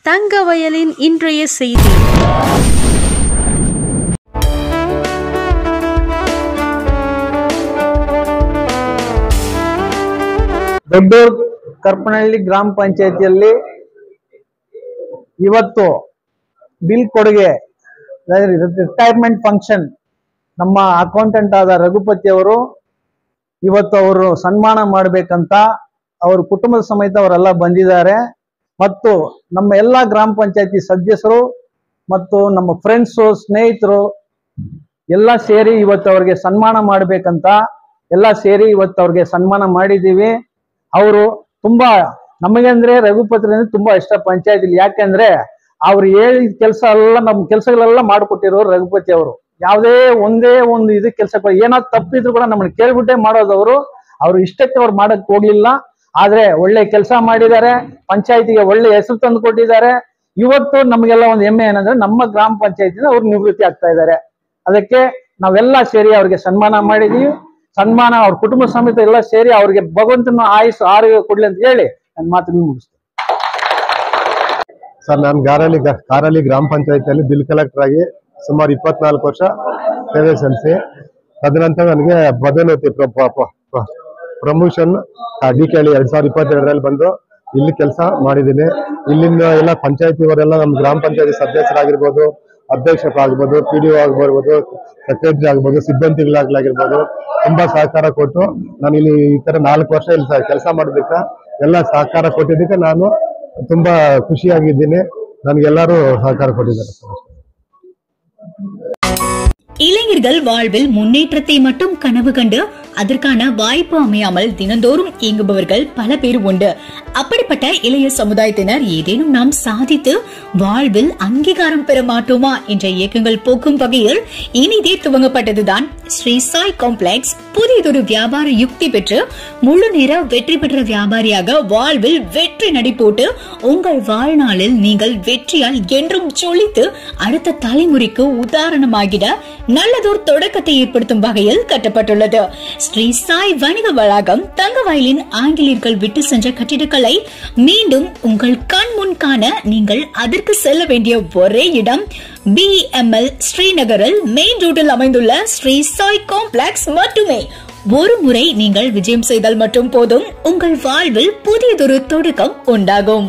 தங்கவயலின் இன்றைய செய்தி. ದೊಡ್ಡೂರು ಕರ್ಪನಹಳ್ಳಿ ಗ್ರಾಮ ಪಂಚಾಯತಿಯಲ್ಲಿ ಇವತ್ತು ಬಿಲ್ ಕೊಡುಗೆ ರಿಟೈರ್ಮೆಂಟ್ ಫಂಕ್ಷನ್ ನಮ್ಮ ಅಕೌಂಟೆಂಟ್ ಆದ ರಘುಪತಿ ಅವರು ಇವತ್ತು ಅವರು ಸನ್ಮಾನ ಮಾಡಬೇಕಂತ ಅವ್ರ ಕುಟುಂಬದ ಸಮೇತ ಅವರೆಲ್ಲ ಬಂದಿದ್ದಾರೆ. ಮತ್ತು ನಮ್ಮ ಎಲ್ಲ ಗ್ರಾಮ ಪಂಚಾಯತಿ ಸದಸ್ಯರು ಮತ್ತು ನಮ್ಮ ಫ್ರೆಂಡ್ಸು ಸ್ನೇಹಿತರು ಎಲ್ಲ ಸೇರಿ ಇವತ್ತು ಅವ್ರಿಗೆ ಸನ್ಮಾನ ಮಾಡಬೇಕಂತ ಎಲ್ಲ ಸೇರಿ ಇವತ್ತು ಅವ್ರಿಗೆ ಸನ್ಮಾನ ಮಾಡಿದ್ದೀವಿ. ಅವರು ತುಂಬಾ ನಮಗೆ ಅಂದ್ರೆ ರಘುಪತಿ ಅಂದ್ರೆ ತುಂಬಾ ಇಷ್ಟ ಪಂಚಾಯತಿಲಿ. ಯಾಕೆಂದ್ರೆ ಅವ್ರು ಹೇಳಿದ ಕೆಲಸ ಎಲ್ಲ ನಮ್ಮ ಕೆಲಸಗಳೆಲ್ಲ ಮಾಡಿಕೊಟ್ಟಿರೋರು ರಘುಪತಿ ಅವರು. ಯಾವುದೇ ಒಂದೇ ಒಂದು ಇದು ಕೆಲಸ ಏನಾದ್ರು ತಪ್ಪಿದ್ರು ಕೂಡ ನಮ್ಮನ್ನ ಕೇಳ್ಬಿಟ್ಟೆ ಮಾಡೋದವರು. ಅವ್ರು ಇಷ್ಟಕ್ಕೆ ಅವ್ರು ಮಾಡಕ್ ಹೋಗ್ಲಿಲ್ಲ. ಆದ್ರೆ ಒಳ್ಳೆ ಕೆಲಸ ಮಾಡಿದ್ದಾರೆ, ಪಂಚಾಯತಿಗೆ ಒಳ್ಳೆ ಹೆಸರು ತಂದು ಕೊಟ್ಟಿದ್ದಾರೆ. ಇವತ್ತು ನಮಗೆಲ್ಲ ಒಂದು ಹೆಮ್ಮೆ ಏನಂದ್ರೆ ನಮ್ಮ ಗ್ರಾಮ ಪಂಚಾಯತಿಯಿಂದ ಅವ್ರು ನಿವೃತ್ತಿ ಆಗ್ತಾ ಇದ್ದಾರೆ. ಅದಕ್ಕೆ ನಾವೆಲ್ಲ ಸೇರಿ ಅವ್ರಿಗೆ ಸನ್ಮಾನ ಮಾಡಿದೀವಿ. ಸನ್ಮಾನ ಅವ್ರ ಕುಟುಂಬ ಸಮೇತ ಎಲ್ಲ ಸೇರಿ ಅವ್ರಿಗೆ ಭಗವಂತನ ಆಯುಸ್ ಆರೋಗ್ಯ ಕೊಡ್ಲಿ ಅಂತ ಹೇಳಿ ನನ್ನ ಮಾತು ಮುಗಿಸ್ತೇನೆ. ಸರ್, ನಾನು ಕಾರಲ್ಲಿ ಗ್ರಾಮ ಪಂಚಾಯತಿಯಲ್ಲಿ ಬಿಲ್ ಕಲೆಕ್ಟರ್ ಆಗಿ ಸುಮಾರು 24 ವರ್ಷ ಸೇವೆ ಸಲ್ಲಿಸಿ ತದನಂತರ ನನಗೆ ಪದೋನ್ನತಿ ಪ್ರಮೋಷನ್ ಡಿಕೆಳಿ 2022ರಲ್ಲಿ ಬಂದು ಇಲ್ಲಿ ಕೆಲಸ ಮಾಡಿದ್ದೀನಿ. ಇಲ್ಲಿಂದ ಎಲ್ಲ ಪಂಚಾಯತಿಯವರೆಲ್ಲ ನಮ್ಮ ಗ್ರಾಮ ಪಂಚಾಯತಿ ಸದಸ್ಯರಾಗಿರ್ಬೋದು, ಅಧ್ಯಕ್ಷರಾಗಿರ್ಬೋದು, PDO ಆಗಿರ್ಬೋದು, ಸೆಕ್ರೆಟರಿ ಆಗ್ಬೋದು, ಸಿಬ್ಬಂದಿಗಳಾಗಿರ್ಬೋದು ತುಂಬಾ ಸಹಕಾರ ಕೊಟ್ಟು ನಾನು ಇಲ್ಲಿ ಈ ತರ 4 ವರ್ಷ ಇಲ್ಲಿ ಕೆಲಸ ಮಾಡೋದಕ್ಕೆ ಎಲ್ಲ ಸಹಕಾರ ಕೊಟ್ಟಿದ್ದಕ್ಕೆ ನಾನು ತುಂಬಾ ಖುಷಿಯಾಗಿದ್ದೀನಿ. ನನಗೆಲ್ಲರೂ ಸಹಕಾರ ಕೊಟ್ಟಿದ್ದಾರೆ. இளைஞர்கள் வாழ்வில் முன்னேற்றத்தை மட்டும் கனவு கண்டு அதற்கான வாய்ப்பு அமையாமல் தினந்தோறும் இயங்குபவர்கள் பல பேர் உண்டு. அப்படிப்பட்ட இளைய சமுதாயத்தினர் ஏதேனும் நாம் சாதித்து வாழ்வில் அங்கீகாரம் பெற மாட்டோமா என்ற இயக்கங்கள் போக்கும் வகையில் இனிதே துவங்கப்பட்டதுதான் ஸ்ரீ சாய் காம்ப்ளெக்ஸ். புதியதொரு வியாபார யுக்தி பெற்று முழு நேர வெற்றி பெற்ற வியாபாரியாக வாழ்வில் வெற்றி நடை போட்டு உங்கள் வாழ்நாளில் நீங்கள் வெற்றியால் என்றும் சொலித்து அடுத்த தலைமுறைக்கு உதாரணமாகிட நல்லதோர் தொடக்கத்தை ஏற்படுத்தும் வகையில் கட்டப்பட்டுள்ளது. ஸ்ரீ சாய் வணிக வளாகம் தங்கவயலின் ஆங்கிலேயர்கள் விட்டு சென்ற கட்டிடக்கலை மீண்டும் உங்கள் கண் முன் காண நீங்கள் அதற்கு செல்ல வேண்டிய ஒரே இடம் BML ஸ்ரீநகரில் மெயின் ரோட்டில் அமைந்துள்ள ஸ்ரீ சாய் காம்ப்ளெக்ஸ் மட்டுமே. ஒரு முறை நீங்கள் விஜயம் செய்தால் மட்டும் போதும், உங்கள் வாழ்வில் புதியதொரு தொடக்கம் உண்டாகும்.